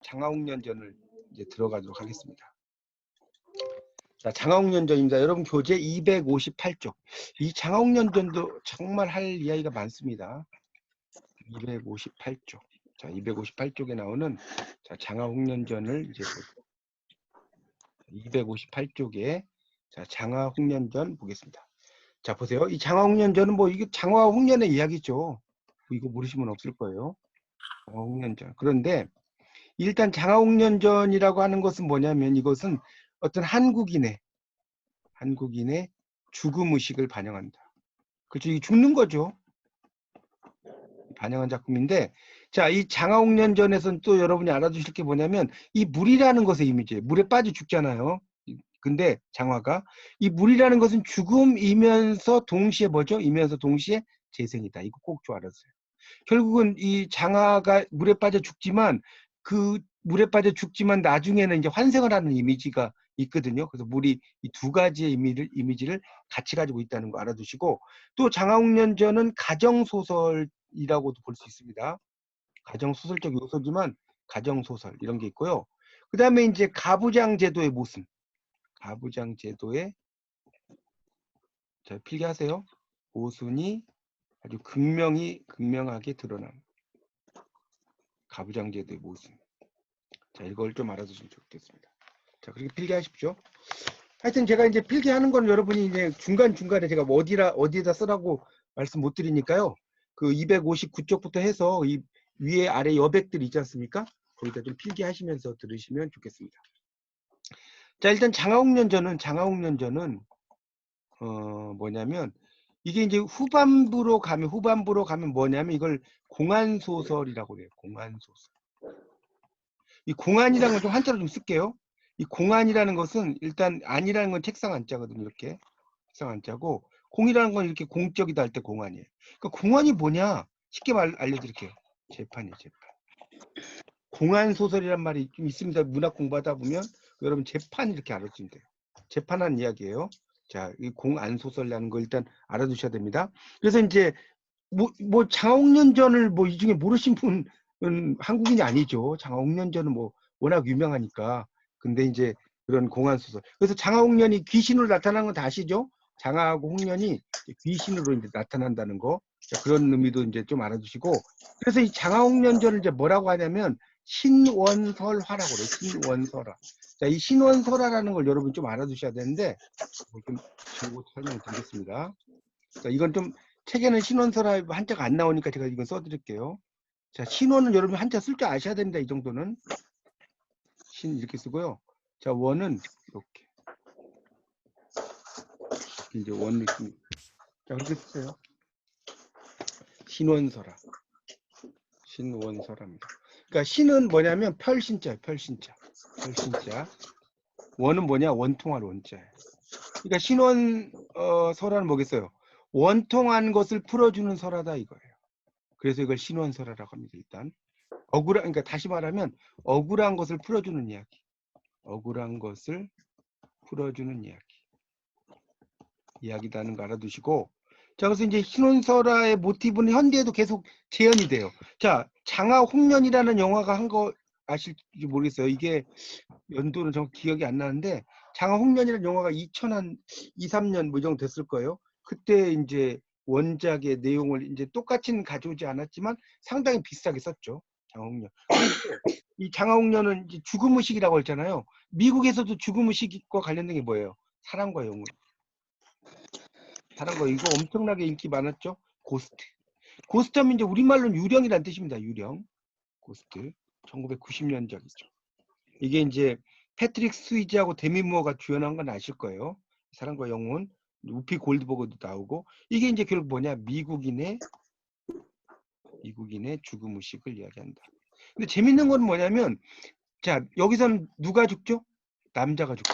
장화홍련전을 이제 들어가도록 하겠습니다. 자, 장화홍련전입니다. 여러분 교재 258쪽. 이 장화홍련전도 정말 할 이야기가 많습니다. 258쪽. 자, 258쪽에 나오는 자, 장화홍련전을 이제 258쪽에 자, 장화홍련전 보겠습니다. 자, 보세요. 이 장화홍련전은 뭐 이게 장화홍련의 이야기죠. 이거 모르시면 없을 거예요. 장화홍련전. 그런데 일단 장화홍련전이라고 하는 것은 뭐냐면 이것은 어떤 한국인의 죽음 의식을 반영한다. 그렇죠. 이게 죽는 거죠. 반영한 작품인데, 자, 이 장화홍련전에서는 또 여러분이 알아두실 게 뭐냐면 이 물이라는 것의 이미지예요. 물에 빠져 죽잖아요. 근데 장화가 이 물이라는 것은 죽음이면서 동시에 뭐죠? 이면서 동시에 재생이다. 이거 꼭 좀 알았어요. 결국은 이 장화가 물에 빠져 죽지만 그 물에 빠져 죽지만 나중에는 이제 환생을 하는 이미지가 있거든요. 그래서 물이 이 두 가지의 이미지를 같이 가지고 있다는 거 알아두시고, 또 장화홍련전은 가정소설이라고도 볼 수 있습니다. 가정소설적 요소지만 가정소설 이런 게 있고요. 그 다음에 이제 가부장제도의 모습. 가부장제도의, 자, 필기하세요. 모순이 아주 극명하게 드러남. 가부장제도의 모순. 자, 이걸 좀 알아두시면 좋겠습니다. 자, 그렇게 필기하십시오. 하여튼 제가 이제 필기하는 건 여러분이 이제 중간중간에 제가 뭐 어디에다 쓰라고 말씀 못 드리니까요. 그 259쪽부터 해서 이 위에 아래 여백들 있지 않습니까? 거기다 좀 필기하시면서 들으시면 좋겠습니다. 자, 일단 장화홍련전은 뭐냐면 이게 이제 후반부로 가면 뭐냐면 이걸 공안소설이라고 그래요. 공안소설. 이 공안이라는 걸 좀 한자로 좀 쓸게요. 이 공안이라는 것은 일단 안이라는 건 책상 안자거든요. 이렇게 책상 안자고 공이라는 건 이렇게 공적이다 할 때 공안이에요. 그러니까 공안이 뭐냐? 쉽게 알려드릴게요. 재판이에요. 재판. 공안 소설이란 말이 좀 있습니다. 문학 공부하다 보면 여러분 재판 이렇게 알아두시면 돼요. 재판하는 이야기예요. 자, 이 공안 소설이라는 거 일단 알아두셔야 됩니다. 그래서 이제 뭐 장화홍련전을 뭐 이 중에 모르신 분은 한국인이 아니죠. 장화홍련전은 뭐 워낙 유명하니까. 근데 이제 그런 공안 소설. 그래서 장화홍련이 귀신으로 나타나는 건 다 아시죠? 장화하고 홍련이 귀신으로 이제 나타난다는 거. 자, 그런 의미도 이제 좀 알아두시고. 그래서 이 장화홍련전을 이제 뭐라고 하냐면 신원설화라고 그래요. 신원설화. 자, 이 신원설화라는 걸 여러분 좀 알아두셔야 되는데 좀 지우고 설명을 드리겠습니다. 자, 이건 좀 책에는 신원설화 한자가 안 나오니까 제가 이건 써드릴게요. 자, 신원은 여러분 한자 쓸 줄 아셔야 됩니다. 이 정도는. 신 이렇게 쓰고요. 자, 원은 이렇게. 이제 원 느낌. 자, 그렇게 쓰세요. 신원설화. 신원설화입니다. 그러니까 신은 뭐냐면 펼신자예요. 펼신자. 원은 뭐냐? 원통할 원자예요. 그러니까 신원설화는 뭐겠어요? 원통한 것을 풀어주는 설화다 이거예요. 그래서 이걸 신원설화라고 합니다. 일단 그러니까 다시 말하면 억울한 것을 풀어주는 이야기. 억울한 것을 풀어주는 이야기다는 거 알아두시고, 자, 그래서 이제 신원설화의 모티브는 현대에도 계속 재현이 돼요. 자, 장화홍련이라는 영화가 한 거 아실지 모르겠어요. 이게 연도는 정확히 기억이 안 나는데 장화홍련이라는 영화가 2002, 3년 뭐 정도 됐을 거예요. 그때 이제 원작의 내용을 이제 똑같이는 가져오지 않았지만 상당히 비슷하게 썼죠. 장화홍련. 이 장화홍련은 이제 죽음의식이라고 했잖아요. 미국에서도 죽음의식과 관련된 게 뭐예요? 사랑과 영혼. 사랑과 이거 엄청나게 인기 많았죠. 고스트. 고스트하면 이제 우리말로는 유령이란 뜻입니다. 유령. 고스트. 1990년작이죠. 이게 이제 패트릭 스위지하고 데미 무어가 주연한 건 아실 거예요. 사랑과 영혼. 우피 골드버그도 나오고 이게 이제 결국 뭐냐? 미국인의 죽음 의식을 이야기한다. 근데 재밌는 건 뭐냐면 자, 여기서는 누가 죽죠? 남자가 죽죠.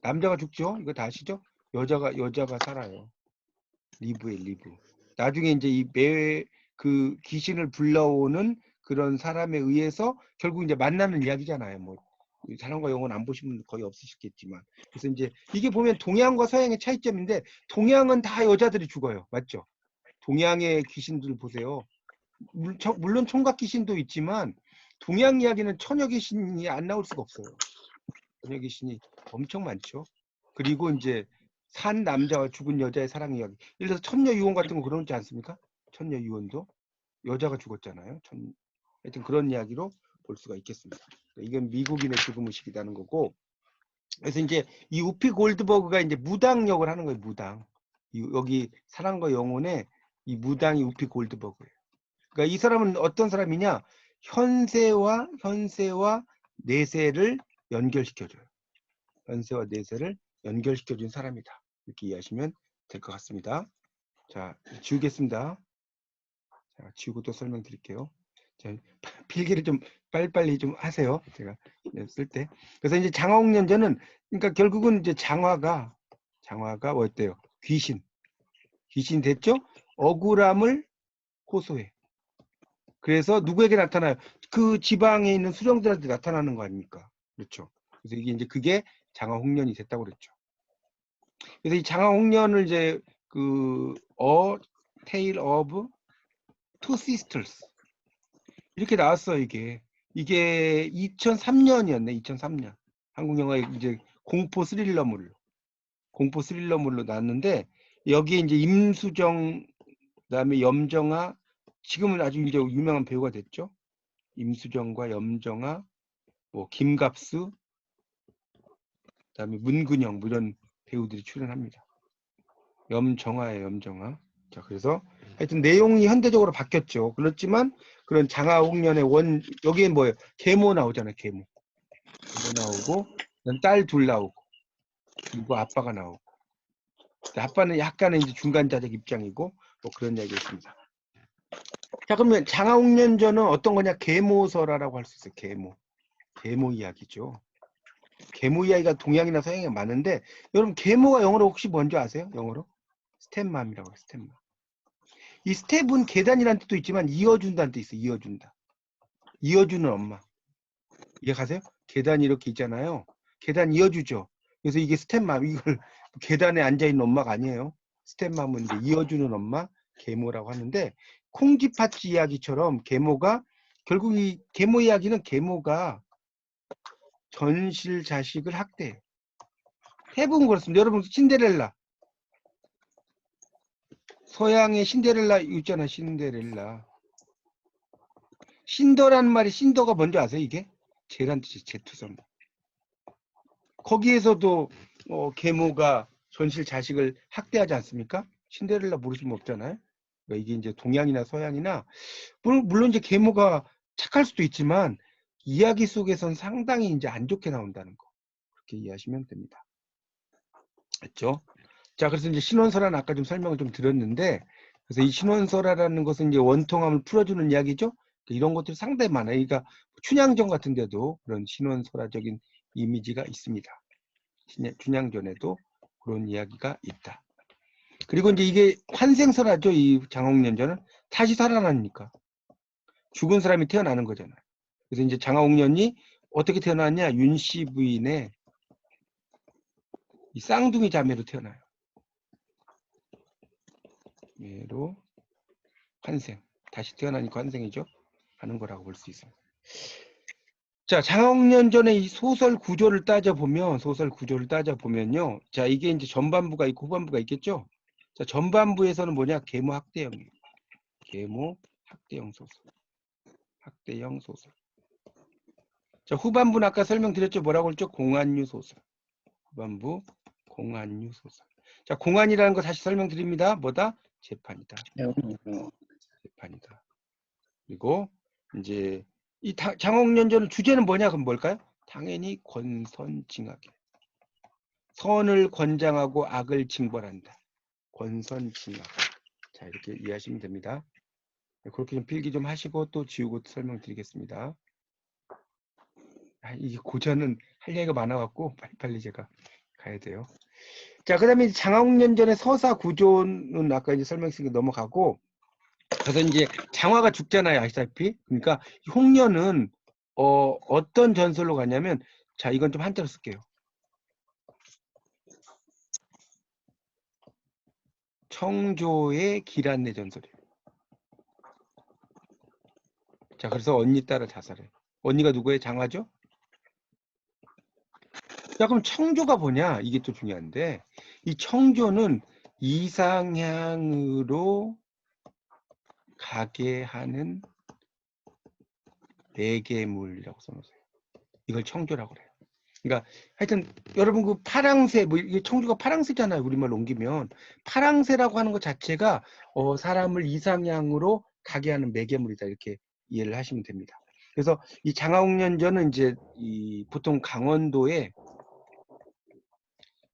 남자가 죽죠. 이거 다 아시죠? 여자가 살아요. 리브. 나중에 이제 이 그 귀신을 불러오는 그런 사람에 의해서 결국 이제 만나는 이야기잖아요. 뭐 사랑과 영혼 안 보신 분 거의 없으시겠지만. 그래서 이제 이게 보면 동양과 서양의 차이점인데 동양은 다 여자들이 죽어요. 맞죠? 동양의 귀신들 보세요. 물론 총각 귀신도 있지만 동양 이야기는 처녀 신이 안 나올 수가 없어요. 처녀 신이 엄청 많죠. 그리고 이제 산 남자와 죽은 여자의 사랑 이야기. 예를 들어서 천녀 유언 같은 거 그러지 않습니까? 천녀 유언도 여자가 죽었잖아요. 하여튼 그런 이야기로 볼 수가 있겠습니다. 이건 미국인의 죽음 의식이라는 거고. 그래서 이제 이 우피 골드버그가 이제 무당 역을 하는 거예요. 무당. 여기 사랑과 영혼의 이 무당이 우피 골드버그예요. 그러니까 이 사람은 어떤 사람이냐? 현세와 내세를 연결시켜줘요. 현세와 내세를 연결시켜준 사람이다. 이렇게 이해하시면 될 것 같습니다. 자, 지우겠습니다. 자, 지우고 또 설명드릴게요. 자, 필기를 좀 빨리빨리 좀 하세요. 제가 쓸 때. 그래서 이제 장화홍련전은 그러니까 결국은 이제 장화가 뭐였대요? 귀신 됐죠? 억울함을 호소해. 그래서 누구에게 나타나요? 그 지방에 있는 수령들한테 나타나는 거 아닙니까? 그렇죠. 그래서 이게 이제 그게 장화홍련이 됐다고 그랬죠. 그래서 이 장화홍련을 이제 그 Tale of Two Sisters 이렇게 나왔어요. 이게 2003년이었네. 2003년 한국 영화의 이제 공포 스릴러물로 나왔는데 여기에 이제 임수정 그다음에 염정아 지금은 아주 이제 유명한 배우가 됐죠. 임수정과 염정아 뭐 김갑수 그다음에 문근영 뭐 이런 배우들이 출연합니다. 염정아예요. 염정아. 자, 그래서 하여튼 내용이 현대적으로 바뀌었죠. 그렇지만 그런 장화홍련의 여기에 뭐예요? 계모 나오잖아요. 계모 나오고 딸 둘 나오고 그리고 아빠가 나오고 아빠는 약간의 이제 중간자적 입장이고 뭐 그런 이야기가 있습니다. 자, 그러면 장화홍련전은 어떤 거냐? 계모설화라고 할 수 있어요. 계모 이야기죠. 계모 이야기가 동양이나 서양에 많은데 여러분 계모가 영어로 혹시 뭔지 아세요? 영어로? 스텝맘이라고 해요. 스텝맘. 이 스텝은 계단이라는 뜻도 있지만 이어준다는 뜻이 있어요. 이어준다. 이어주는 엄마. 이해가세요? 계단이 이렇게 있잖아요. 계단 이어주죠. 그래서 이게 스텝맘. 이걸 계단에 앉아있는 엄마가 아니에요. 스텝맘은 이제 이어주는 엄마, 계모라고 하는데 콩쥐팥쥐 이야기처럼 계모가 결국 이 계모 이야기는 계모가 전실 자식을 학대해요. 대부분 그렇습니다. 여러분 신데렐라. 서양의 신데렐라 있잖아. 신데렐라. 신더라는 말이 신더가 뭔지 아세요? 이게? 제란 뜻이 제투성. 거기에서도 계모가 전실 자식을 학대하지 않습니까? 신데렐라 모르시면 없잖아요. 그러니까 이게 이제 동양이나 서양이나 물론 이제 계모가 착할 수도 있지만 이야기 속에선 상당히 이제 안 좋게 나온다는 거 그렇게 이해하시면 됩니다. 맞죠? 자, 그래서 이제 신원설화는 아까 좀 설명을 좀 드렸는데 그래서 이 신원설화라는 것은 이제 원통함을 풀어주는 이야기죠. 이런 것들이 상당히 많아요. 그러니까 춘향전 같은 데도 그런 신원설화적인 이미지가 있습니다. 춘향전에도 그런 이야기가 있다. 그리고 이제 이게 환생설화죠. 이 장홍련전은 다시 살아나니까 죽은 사람이 태어나는 거잖아요. 그래서 이제 장화홍련이 어떻게 태어났냐? 윤씨 부인의 이 쌍둥이 자매로 태어나요. 얘로 환생. 다시 태어나니까 환생이죠. 하는 거라고 볼 수 있어요. 자, 장홍련전의 이 소설 구조를 따져보면요. 자, 이게 이제 전반부가 있고 후반부가 있겠죠. 자, 전반부에서는 뭐냐? 계모 학대형이에요. 계모 학대형 소설. 학대형 소설. 자, 후반부는 아까 설명드렸죠. 뭐라고 했죠? 공안유 소설. 후반부 공안유 소설. 자, 공안이라는 거 다시 설명드립니다. 뭐다? 재판이다. 재판이다. 그리고 이제 이 장홍련전 주제는 뭐냐? 그럼 뭘까요? 당연히 권선징악이에요. 선을 권장하고 악을 징벌한다. 권선징악. 자, 이렇게 이해하시면 됩니다. 그렇게 좀 필기 좀 하시고 또 지우고 설명드리겠습니다. 이 고전은 할 얘기가 많아갖고 빨리빨리 제가 가야 돼요. 자, 그 다음에 장화홍련전의 서사 구조는 아까 이제 설명했으니까 넘어가고, 그래서 이제 장화가 죽잖아요. 아시다시피. 그러니까 홍련은 어떤 전설로 가냐면, 자, 이건 좀 한자로 쓸게요. 청조의 길안내 전설이에요. 자, 그래서 언니 따라 자살해. 언니가 누구예요? 장하죠? 자, 그럼 청조가 뭐냐? 이게 또 중요한데, 이 청조는 이상향으로 가게 하는 매개물이라고 써놓으세요. 이걸 청조라고 그래요. 그러니까 하여튼 여러분 그 파랑새, 뭐 이게 청조가 파랑새잖아요. 우리말로 옮기면 파랑새라고 하는 것 자체가 사람을 이상향으로 가게 하는 매개물이다, 이렇게 이해를 하시면 됩니다. 그래서 이 장하옥년전은 이제 이 보통 강원도의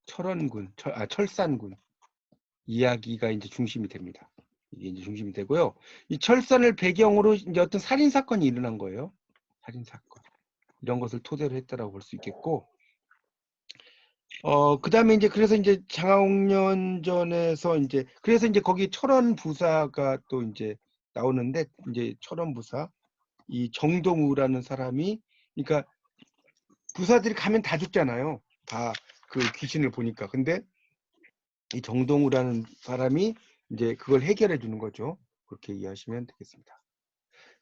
철원군, 철산군 이야기가 이제 중심이 됩니다. 이게 이제 중심이 되고요. 이 철산을 배경으로 이제 어떤 살인 사건이 일어난 거예요. 살인 사건. 이런 것을 토대로 했다라고 볼 수 있겠고, 그 다음에 이제 그래서 이제 장하옥년전에서 이제 그래서 이제 거기 철원 부사가 또 이제 나오는데, 이제 철원 부사 이 정동우라는 사람이, 그러니까 부사들이 가면 다 죽잖아요. 다 그 귀신을 보니까. 근데 이 정동우라는 사람이 이제 그걸 해결해 주는 거죠. 그렇게 이해하시면 되겠습니다.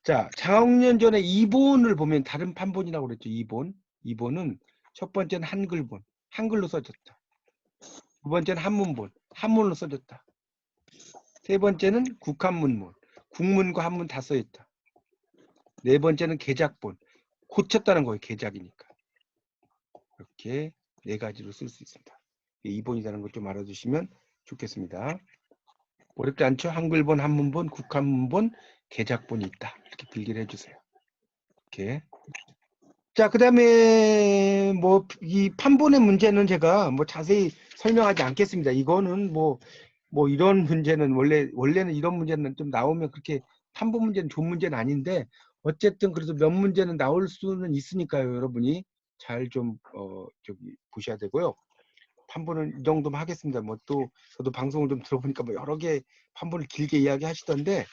자, 장하옥년전의 2본을 보면 다른 판본이라고 그랬죠. 2본. 2본은 첫 번째는 한글본, 한글로 써졌다. 두 번째는 한문본, 한문으로 써졌다. 세 번째는 국한문본, 국문과 한문 다 써있다. 네 번째는 개작본, 고쳤다는 거예요. 개작이니까. 이렇게 네 가지로 쓸 수 있습니다. 2본이라는 걸 좀 알아두시면 좋겠습니다. 어렵지 않죠? 한글본, 한문본, 국한문본, 개작본이 있다. 이렇게 빌기를 해주세요. 이렇게. 자, 그 다음에 뭐 이 판본의 문제는 제가 뭐 자세히 설명하지 않겠습니다. 이거는 뭐 이런 문제는 원래는 이런 문제는 좀 나오면 그렇게 판본 문제는 좋은 문제는 아닌데, 어쨌든 그래도 몇 문제는 나올 수는 있으니까요. 여러분이 잘 좀 저기 보셔야 되고요. 판본은 이 정도만 하겠습니다. 뭐 또 저도 방송을 좀 들어보니까 뭐 여러 개 판본을 길게 이야기하시던데,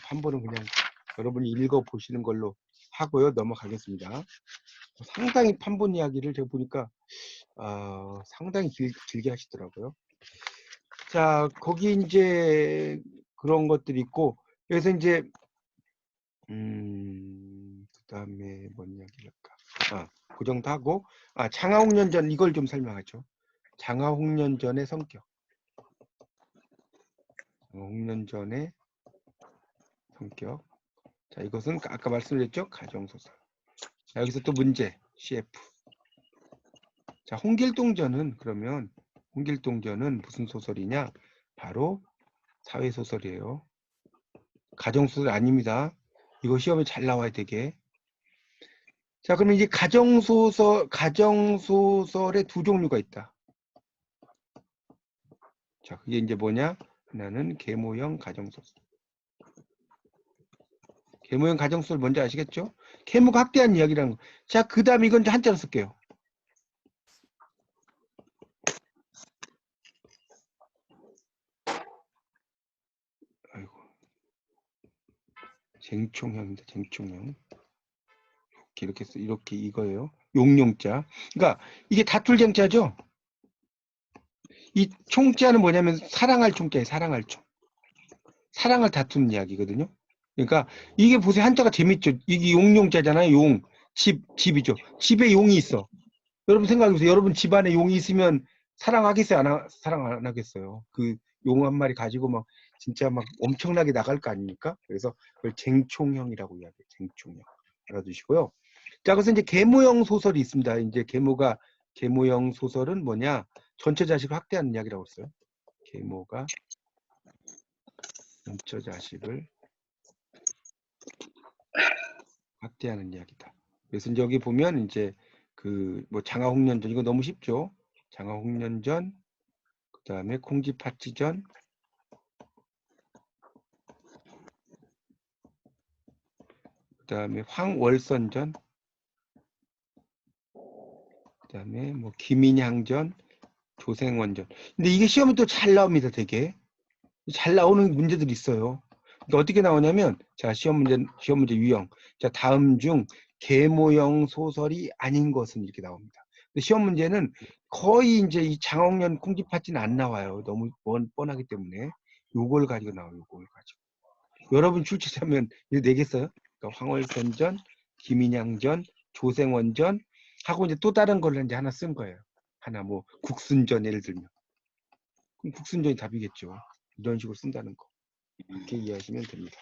판본은 그냥 여러분이 읽어 보시는 걸로 하고요. 넘어가겠습니다. 상당히 판본 이야기를 제가 보니까 상당히 길게 하시더라고요. 자, 거기 이제 그런 것들이 있고, 그래서 이제 그다음에 뭔 이야기를 할까? 그 정도 하고, 장하옥년전 이걸 좀 설명하죠. 장하옥년전의 성격. 장하옥년전의 성격. 자, 이것은 아까 말씀드렸죠? 가정소설. 자, 여기서 또 문제, CF. 자, 홍길동전은 그러면 홍길동전은 무슨 소설이냐? 바로 사회소설이에요. 가정소설 아닙니다. 이거 시험에 잘 나와야 되게. 자, 그러면 이제 가정소설의 두 종류가 있다. 자, 그게 이제 뭐냐? 하나는 계모형 가정소설. 계모형 가정소설 뭔지 아시겠죠? 계모가 확대한 이야기라는 거. 자, 그 다음 이건 이제 한자로 쓸게요. 아이고. 쟁총형입니다. 쟁총형. 이렇게 이거예요. 용용자. 그러니까 이게 다툴 쟁자죠? 이 총자는 뭐냐면 사랑할 총자예요. 사랑할 총. 사랑을 다투는 이야기거든요. 그러니까 이게 보세요. 한자가 재밌죠. 이게 용용자잖아요. 용. 집이죠. 집에 용이 있어. 여러분 생각해보세요. 여러분 집안에 용이 있으면 사랑하겠어요? 사랑 안 하겠어요? 그 용 한 마리 가지고 막 진짜 막 엄청나게 나갈 거 아닙니까? 그래서 그걸 쟁총형이라고 이야기해요. 쟁총형. 알아두시고요. 자, 그래서 이제 계모형 소설이 있습니다. 이제 계모형 소설은 뭐냐? 전체 자식을 확대하는 이야기라고 했어요. 계모가 전체 자식을 확대하는 이야기다. 그래서 이제 여기 보면 이제 그 뭐 장하홍련전 이거 너무 쉽죠? 장하홍련전, 그 다음에 콩쥐팥쥐전, 그 다음에 황월선전, 그 다음에 뭐 김인향전, 조생원전. 근데 이게 시험에 또 잘 나옵니다. 되게 잘 나오는 문제들이 있어요. 그러니까 어떻게 나오냐면, 자, 시험 문제 유형. 자, 다음 중 계모형 소설이 아닌 것은 이렇게 나옵니다. 근데 시험 문제는 거의 이제 이 장홍련 콩쥐팥쥐는 안 나와요. 너무 뻔하기 때문에 요걸 가지고 나와요. 요걸 가지고. 여러분 출제자면 이거 내겠어요? 그러니까 황월선전, 김인양전, 조생원전 하고 이제 또 다른 걸로 이제 하나 쓴 거예요. 하나 뭐 국순전 예를 들면. 그럼 국순전이 답이겠죠. 이런 식으로 쓴다는 거. 이렇게 이해하시면 됩니다.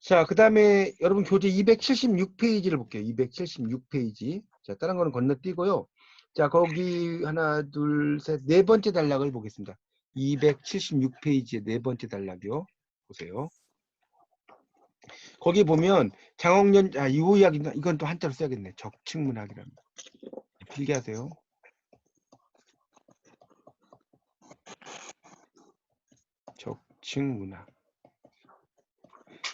자, 그 다음에 여러분 교재 276페이지를 볼게요. 276페이지. 자, 다른 거는 건너뛰고요. 자, 거기 하나, 둘, 셋, 네 번째 단락을 보겠습니다. 276페이지의 네 번째 단락이요. 보세요. 거기 보면 장옥년, 이 이야기, 이건 또 한자로 써야겠네. 적층문학이랍니다. 필기하세요. 적층문학.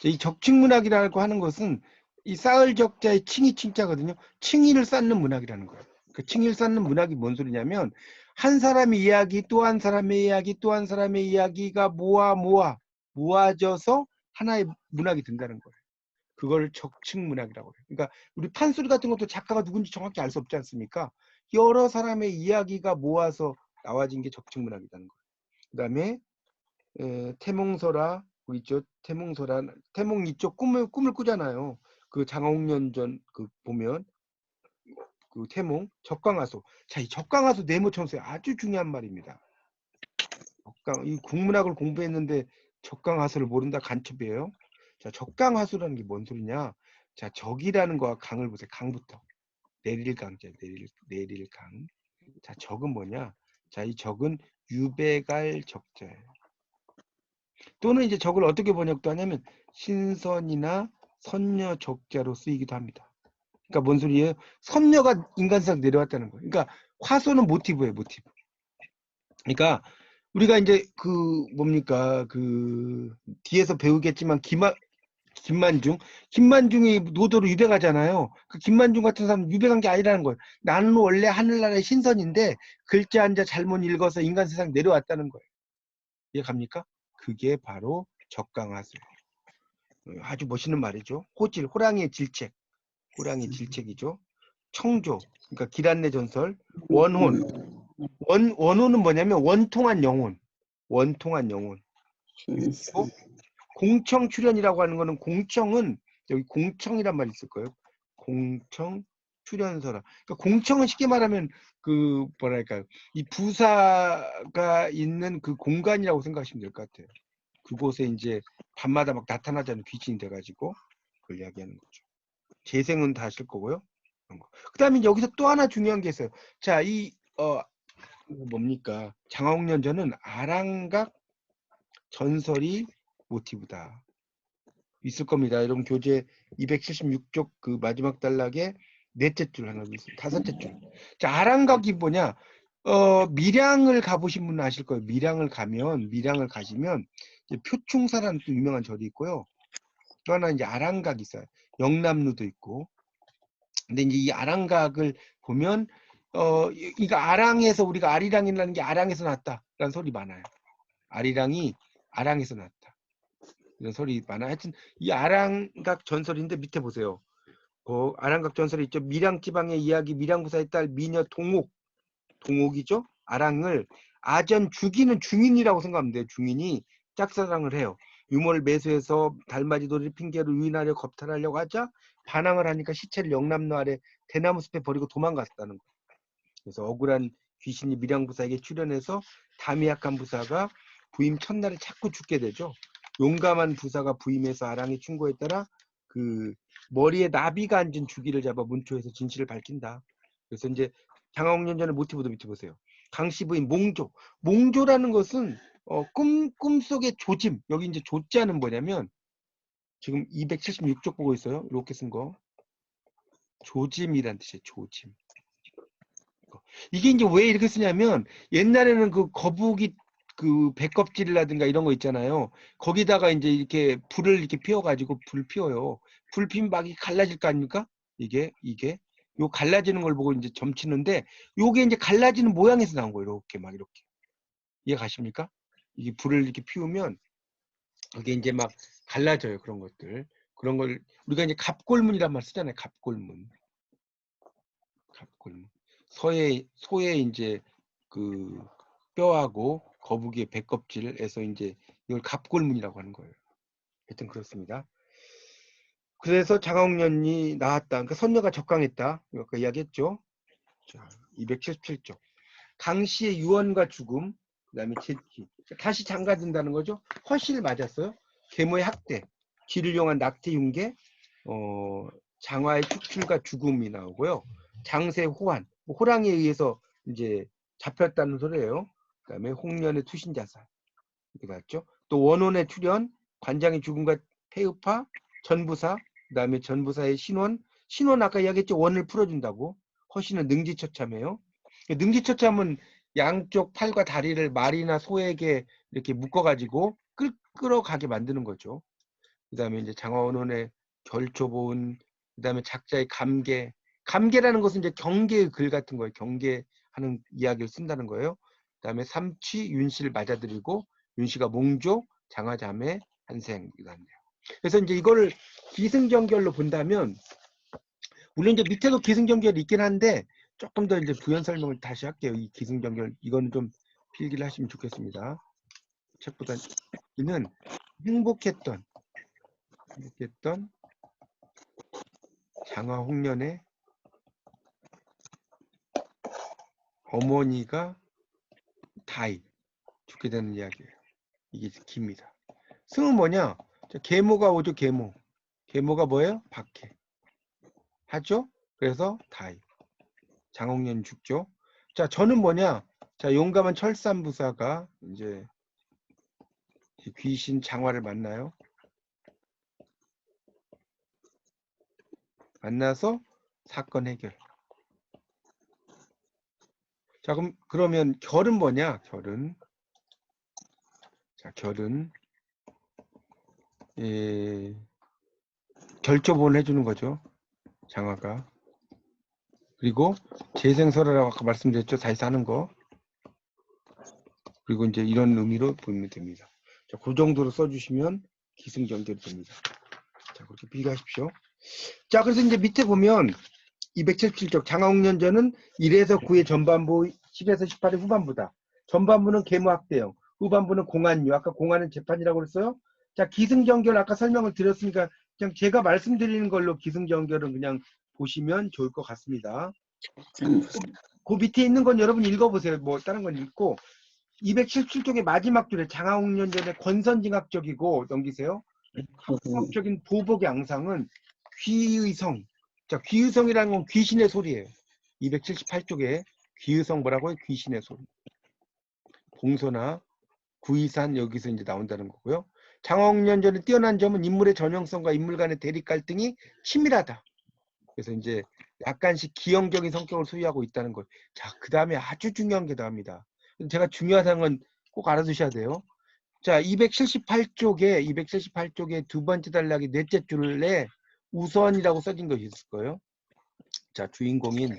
이 적층문학이라고 하는 것은 이 쌓을 적자의 칭이 칭자거든요. 칭의를 쌓는 문학이라는 거예요. 그 칭의를 쌓는 문학이 뭔 소리냐면 한 사람의 이야기 또 한 사람의 이야기 또 한 사람의 이야기가 모아져서 하나의 문학이 된다는 거예요. 그걸 적층문학이라고 해요. 그러니까 우리 판소리 같은 것도 작가가 누군지 정확히 알 수 없지 않습니까? 여러 사람의 이야기가 모아서 나와진 게 적층문학이라는 거예요. 그 다음에 태몽설화 있죠. 태몽 이쪽 꿈을 꾸잖아요. 그 장옥년전 그 보면 그 태몽 적강하소. 자, 이 적강하소 네모천수에 아주 중요한 말입니다. 이 국문학을 공부했는데 적강하소를 모른다 간첩이에요. 자, 적강하소라는 게 뭔 소리냐? 자, 적이라는 거와 강을 보세요. 강부터 내릴강자 내릴강. 자, 적은 뭐냐? 자, 이 적은 유배갈 적자예요. 또는 이제 적을 어떻게 번역도 하냐면 신선이나 선녀 적자로 쓰이기도 합니다. 그러니까 뭔 소리예요? 선녀가 인간세상 내려왔다는 거예요. 그러니까 화소는 모티브예요, 모티브. 그러니까 우리가 이제 그 뭡니까 그 뒤에서 배우겠지만 김만중이 노도로 유배가잖아요. 그 김만중 같은 사람 유배간 게 아니라는 거예요. 나는 원래 하늘나라의 신선인데 글자 한자 잘못 읽어서 인간세상 내려왔다는 거예요. 이해 갑니까? 그게 바로 적강하수예요. 아주 멋있는 말이죠. 호랑이의 질책. 호랑이 질책이죠. 청조, 그러니까 길안내 전설, 원혼. 원혼은 뭐냐면 원통한 영혼. 원통한 영혼. 그리고 공청 출연이라고 하는 거는 공청은 여기 공청이란 말이 있을 거예요. 공청 출연서라. 그러니까 공청은 쉽게 말하면 그 뭐랄까요? 이 부사가 있는 그 공간이라고 생각하시면 될 것 같아요. 그곳에 이제 밤마다 막 나타나자는 귀신이 돼가지고 그걸 이야기하는 거죠. 재생은 다 하실 거고요. 그 다음에 여기서 또 하나 중요한 게 있어요. 자, 뭡니까? 장옥년전은 아랑각 전설이 모티브다. 있을 겁니다. 여러분 교재 276쪽 그 마지막 단락에 넷째 줄 하나 있습니다. 다섯째 줄. 자, 아랑각이 뭐냐? 밀양을 가보신 분은 아실 거예요. 밀양을 가시면 이제 표충사라는 또 유명한 절이 있고요. 또 하나 이제 아랑각이 있어요. 영남루도 있고. 근데 이제 이 아랑각을 보면 이거 아랑에서 우리가 아리랑이라는 게 아랑에서 났다라는 소리 많아요. 아리랑이 아랑에서 났다. 이런 소리 많아. 하여튼 이 아랑각 전설인데 밑에 보세요. 아랑각 전설이 있죠. 밀양 지방의 이야기, 밀양부사의 딸 미녀 동옥이죠. 아랑을 아전 죽이는 중인이라고 생각하면 돼요. 중인이 짝사랑을 해요. 유모를 매수해서 달맞이 놀이를 핑계로 유인하려 겁탈하려고 하자 반항을 하니까 시체를 영남로 아래 대나무 숲에 버리고 도망갔다는 거예요. 그래서 억울한 귀신이 밀양부사에게 출연해서 담이 약한 부사가 부임 첫날에 자꾸 죽게 되죠. 용감한 부사가 부임해서 아랑의 충고에 따라 그 머리에 나비가 앉은 주기를 잡아 문초에서 진실을 밝힌다. 그래서 이제 장화홍련전의 모티브도 밑에 보세요. 강씨 부인 몽조라는 것은 꿈속의 조짐. 여기 이제 조자는 뭐냐면 지금 276쪽 보고 있어요. 이렇게 쓴 거. 조짐이란 뜻이에요. 조짐. 이게 이제 왜 이렇게 쓰냐면 옛날에는 그 거북이 그 배껍질이라든가 이런 거 있잖아요. 거기다가 이제 이렇게 불을 이렇게 피워가지고 불 피워요. 불 피면 막이 갈라질 거 아닙니까? 이게 요 갈라지는 걸 보고 이제 점치는데 요게 이제 갈라지는 모양에서 나온 거예요. 이렇게 막 이렇게 이해 가십니까? 이게 불을 이렇게 피우면 그게 이제 막 갈라져요. 그런 것들 그런 걸 우리가 이제 갑골문이란 말 쓰잖아요. 갑골문. 소의 이제 그 뼈하고 거북이의 배껍질에서 이제 이걸 갑골문이라고 하는 거예요. 하여튼 그렇습니다. 그래서 장화홍련이 나왔다. 그러니까 선녀가 적강했다. 아까 이야기했죠. 자, 277쪽. 강씨의 유언과 죽음, 그다음에 제키. 다시 장가든다는 거죠. 허실 맞았어요. 계모의 학대, 기를 이용한 낙태 흉계, 장화의 축출과 죽음이 나오고요. 장세 호환, 호랑이에 의해서 이제 잡혔다는 소리예요. 그다음에 홍련의 투신자살 이렇게 나왔죠. 또 원혼의 출현, 관장의 죽음과 폐흡파, 전부사, 그다음에 전부사의 신원 아까 이야기했죠. 원을 풀어준다고. 허신은 능지처참해요. 능지처참은 양쪽 팔과 다리를 말이나 소에게 이렇게 묶어가지고 끌어가게 만드는 거죠. 그다음에 이제 장화원혼의 결초보은, 그다음에 작자의 감계. 감계라는 것은 이제 경계의 글 같은 거예요. 경계하는 이야기를 쓴다는 거예요. 그다음에 삼취 윤씨를 맞아들이고 윤씨가 몽조, 장화자매, 한생이가 한대요. 그래서 이제 이걸 기승전결로 본다면 물론 이제 밑에도 기승전결이 있긴 한데 조금 더 이제 부연 설명을 다시 할게요. 이 기승전결 이거는 좀 필기를 하시면 좋겠습니다. 책보다 이는 행복했던 장화홍련의 어머니가 다이 죽게 되는 이야기예요. 이게 깁니다. 승은 뭐냐? 계모가 오죠. 계모가 뭐예요? 박해 하죠. 그래서 다이 장홍련 죽죠. 자, 저는 뭐냐? 자, 용감한 철산부사가 이제 귀신 장화를 만나요. 만나서 사건 해결. 자, 그러면 결은 뭐냐? 결은 결조본을 해주는 거죠. 장화가. 그리고 재생설화라고 아까 말씀드렸죠. 다시 사는 거. 그리고 이제 이런 의미로 보면 됩니다. 자, 그 정도로 써주시면 기승전결이 됩니다. 자, 그렇게 비교하십시오. 자, 그래서 이제 밑에 보면 277쪽 장화홍련전은 1에서 9의 전반부, 10에서 18의 후반부다. 전반부는 계모학대형, 후반부는 공안유. 아까 공안은 재판이라고 그랬어요. 자, 기승전결 아까 설명을 드렸으니까 그냥 제가 말씀드리는 걸로 기승전결은 그냥 보시면 좋을 것 같습니다. 그 밑에 있는 건 여러분 읽어보세요. 뭐 다른 건 읽고 277쪽의 마지막 줄에 장화홍련전의 권선징악적이고 넘기세요. 합법적인 보복의 앙상은 귀의성. 자, 귀의성이라는 건 귀신의 소리예요. 278쪽에 귀의성 뭐라고요? 귀신의 소리. 봉소나 구이산 여기서 이제 나온다는 거고요. 장화홍련전의 뛰어난 점은 인물의 전형성과 인물 간의 대립 갈등이 치밀하다. 그래서 이제 약간씩 기형적인 성격을 소유하고 있다는 것. 자, 그 다음에 아주 중요한 게 나옵니다. 제가 중요하다는 건 꼭 알아두셔야 돼요. 자, 278쪽에 두 번째 단락의 넷째 줄에 우선이라고 써진 것이 있을 거예요. 자, 주인공인.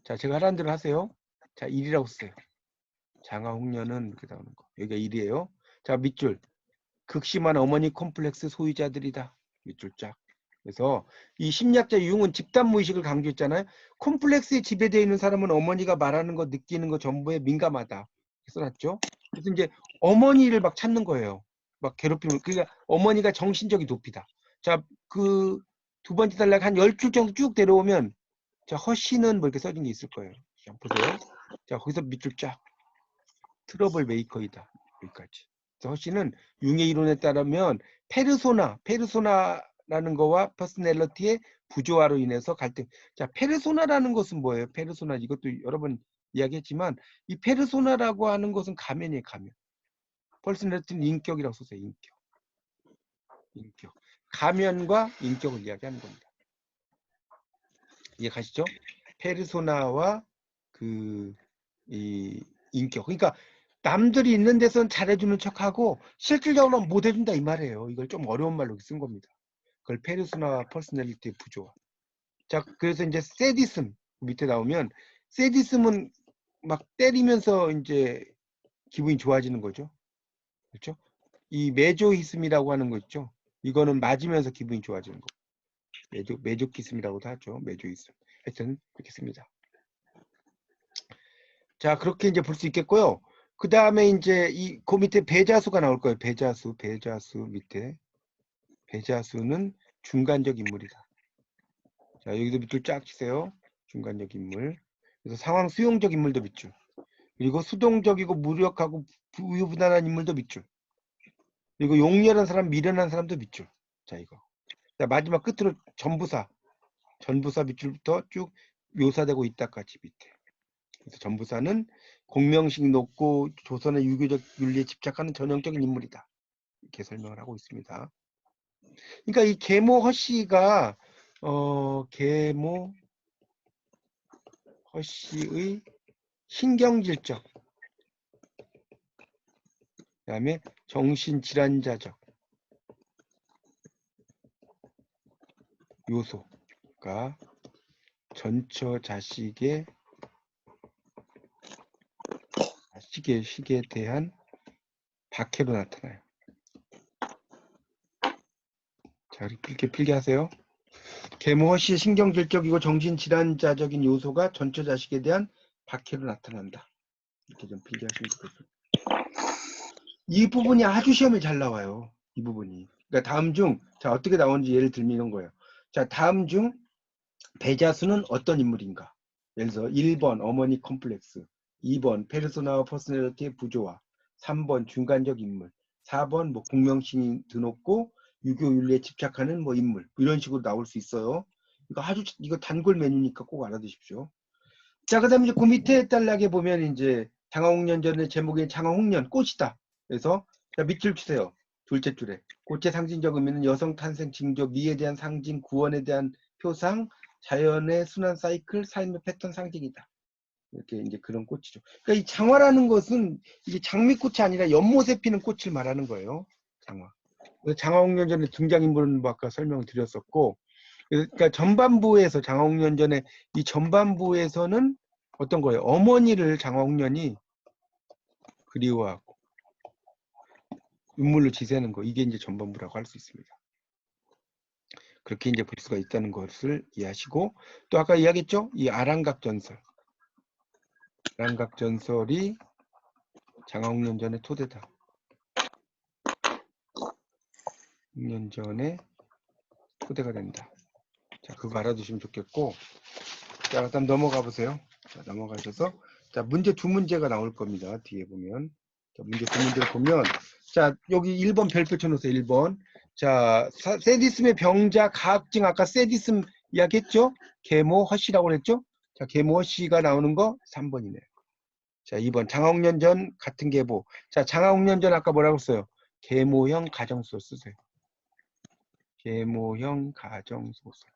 자, 제가 하라는 대로 하세요. 자, 1이라고 써요. 장화홍련은 이렇게 나오는 거. 여기가 1이에요. 자, 밑줄. 극심한 어머니 콤플렉스 소유자들이다. 밑줄 쫙. 그래서 이 심리학자 융은 집단 무의식을 강조했잖아요. 콤플렉스에 지배되어 있는 사람은 어머니가 말하는 거, 느끼는 거 전부에 민감하다. 써놨죠. 그래서 이제 어머니를 막 찾는 거예요. 막 괴롭히면. 그러니까 어머니가 정신적인 도피다. 자, 그 두 번째 단락 한 10줄 정도 쭉 내려오면 자, 허씨는 뭐 이렇게 써진 게 있을 거예요. 자, 보세요. 자, 거기서 밑줄 쫙. 트러블 메이커이다. 여기까지. 허씨는 융의 이론에 따르면 페르소나라는 거와 퍼스널리티의 부조화로 인해서 갈등. 자, 페르소나라는 것은 뭐예요? 페르소나 이것도 여러 번 이야기했지만 이 페르소나라고 하는 것은 가면이에요, 가면. 퍼스널리티는 인격이라고 써서 인격. 가면과 인격을 이야기하는 겁니다. 이해가시죠? 페르소나와 이 인격. 그러니까 남들이 있는 데서는 잘해주는 척하고 실질적으로는 못해준다 이 말이에요. 이걸 좀 어려운 말로 쓴 겁니다. 그걸 페르소나와 퍼스널리티의 부조화. 자, 그래서 이제 세디즘 밑에 나오면 세디즘은 막 때리면서 이제 기분이 좋아지는 거죠. 그렇죠? 이 메조히즘이라고 하는 거 있죠. 이거는 맞으면서 기분이 좋아지는 거. 메조키즘이라고도 하죠. 메조히즘. 하여튼 그렇게 씁니다. 자, 그렇게 이제 볼 수 있겠고요. 그 다음에 이제 그 밑에 배자수가 나올 거예요. 배자수 밑에. 배자수는 중간적 인물이다. 자, 여기도 밑줄 쫙 치세요. 중간적 인물. 그래서 상황 수용적 인물도 밑줄. 그리고 수동적이고 무력하고 우유부단한 인물도 밑줄. 그리고 용렬한 사람, 미련한 사람도 밑줄. 자, 이거. 자, 마지막 끝으로 전부사. 전부사 밑줄부터 쭉 묘사되고 있다까지 밑에. 그래서 전부사는 공명식 높고 조선의 유교적 윤리에 집착하는 전형적인 인물이다. 이렇게 설명을 하고 있습니다. 그러니까 이 계모 허씨가 계모 허씨의 신경질적, 그다음에 정신질환자적 요소가 전처 자식에 대한 박해로 나타나요. 자, 이렇게 필기 하세요. 계모 허씨의 신경질적이고 정신질환자적인 요소가 전처 자식에 대한 박해로 나타난다. 이렇게 좀 필기하시면 좋겠습니다. 이 부분이 아주 시험에 잘 나와요. 이 부분이. 그러니까 다음 중, 자, 어떻게 나오는지 예를 들면 이런 거예요. 자, 다음 중 배자수는 어떤 인물인가? 예를 들어서 1번 어머니 컴플렉스, 2번 페르소나와 퍼스널리티의 부조화, 3번 중간적 인물, 4번 뭐 공명신이 드높고 유교 윤리에 집착하는 뭐 인물, 이런 식으로 나올 수 있어요. 이거 단골 메뉴니까 꼭 알아두십시오. 자, 그 다음에 이제 그 밑에 딸락에 보면 이제 장화홍련전의 제목인 장화홍련 꽃이다. 그래서 자, 밑줄 치세요. 둘째 줄에. 꽃의 상징적 의미는 여성 탄생 징조, 미에 대한 상징, 구원에 대한 표상, 자연의 순환 사이클, 삶의 패턴 상징이다. 이렇게 이제 그런 꽃이죠. 그러니까 이 장화라는 것은 이게 장미꽃이 아니라 연못에 피는 꽃을 말하는 거예요. 장화. 장화홍련전의 등장인물은 뭐 아까 설명을 드렸었고, 그러니까 전반부에서 장화홍련전의 이 전반부에서는 어떤 거예요? 어머니를 장화홍련이 그리워하고 눈물로 지새는 거, 이게 이제 전반부라고 할 수 있습니다. 그렇게 이제 볼 수가 있다는 것을 이해하시고, 또 아까 이야기했죠? 이 아랑각전설. 아랑각전설이 장화홍련전의 토대다. 홍련전의 토대가 된다. 자, 그거 알아두시면 좋겠고, 자, 일단 넘어가 보세요. 자, 넘어가셔서, 자, 문제 두 문제가 나올 겁니다. 뒤에 보면. 자, 문제 두 문제를 보면, 자, 여기 1번 별표 쳐놓으세요. 1번. 자, 세디즘의 병자, 가학증, 아까 세디즘 이야기했죠? 계모 허씨라고 그랬죠? 자, 계모 허씨가 나오는 거 3번이네요. 자, 2번. 장화홍련전 같은 계보. 자, 장화홍련전 아까 뭐라고 했어요? 계모형 가정소설 쓰세요. 계모형 가정소설.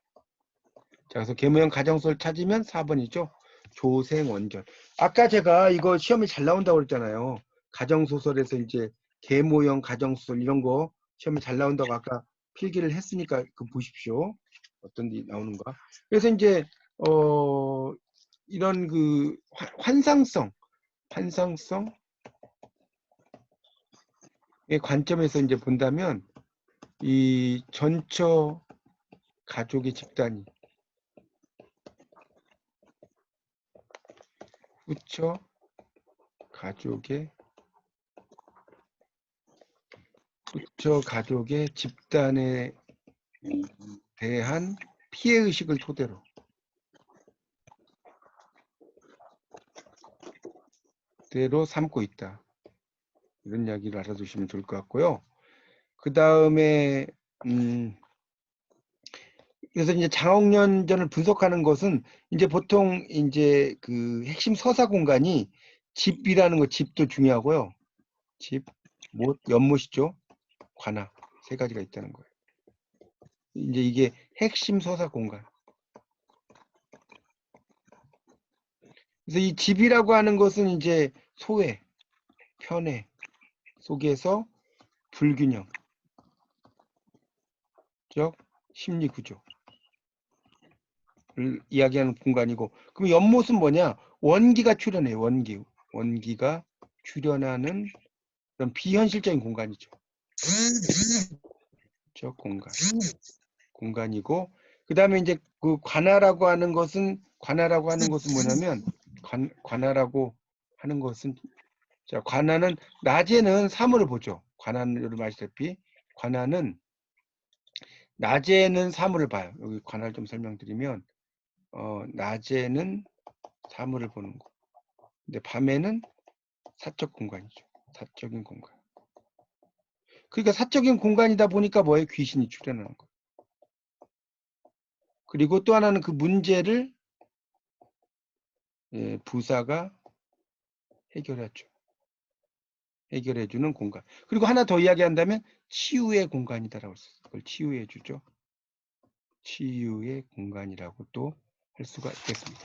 자, 그래서 계모형 가정소설 찾으면 4번이죠. 조생원전. 아까 제가 이거 시험에 잘 나온다고 그랬잖아요. 가정소설에서 이제 계모형 가정소설 이런 거 시험에 잘 나온다고 아까 필기를 했으니까 그 보십시오. 어떤 게 나오는가. 그래서 이제 이런 그 환상성의 관점에서 이제 본다면 이 전처 가족의 집단이 후처 가족의 집단에 대한 피해의식을 토대로 삼고 있다. 이런 이야기를 알아두시면 좋을 것 같고요. 그 다음에 그래서 이제 장화홍련전을 분석하는 것은 이제 보통 이제 그 핵심 서사 공간이 집이라는 거, 집도 중요하고요. 집, 못, 연못이죠. 관아 세 가지가 있다는 거예요. 이제 이게 핵심 서사 공간. 그래서 이 집이라고 하는 것은 이제 소외, 편애 속에서 불균형, 즉 심리 구조를 이야기하는 공간이고, 그럼 연못은 뭐냐? 원기가 출현해요. 원기가 출현하는 그런 비현실적인 공간이죠. 저 공간이고, 그 다음에 이제 그 관아라고 하는 것은 뭐냐면 관아라고 하는 것은 자, 관아는 낮에는 사물을 보죠. 관아는 여러분 아시다시피 관아는 낮에는 사물을 봐요. 여기 관할 좀 설명드리면 낮에는 사물을 보는 거. 근데 밤에는 사적 공간이죠. 사적인 공간. 그러니까 사적인 공간이다 보니까 뭐에 귀신이 출현하는 거예요. 그리고 또 하나는 그 문제를 부사가 해결하죠. 해결해주는 공간. 그리고 하나 더 이야기한다면 치유의 공간이다라고 했어요. 그걸 치유해 주죠. 치유의 공간이라고 또 할 수가 있겠습니다.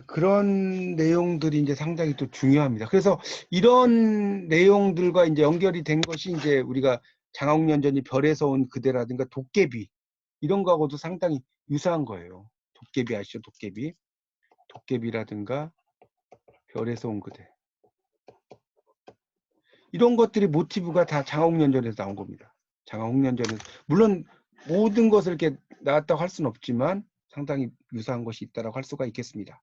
그런 내용들이 이제 상당히 또 중요합니다. 그래서 이런 내용들과 이제 연결이 된 것이 이제 우리가 장화홍련전이 별에서 온 그대라든가 도깨비 이런 거하고도 상당히 유사한 거예요. 도깨비 아시죠? 도깨비. 도깨비라든가 별에서 온 그대. 이런 것들이 모티브가 다 장화홍련전에서 나온 겁니다. 장화홍련전에서 물론 모든 것을 이렇게 나왔다고 할 수는 없지만 상당히 유사한 것이 있다라고 할 수가 있겠습니다.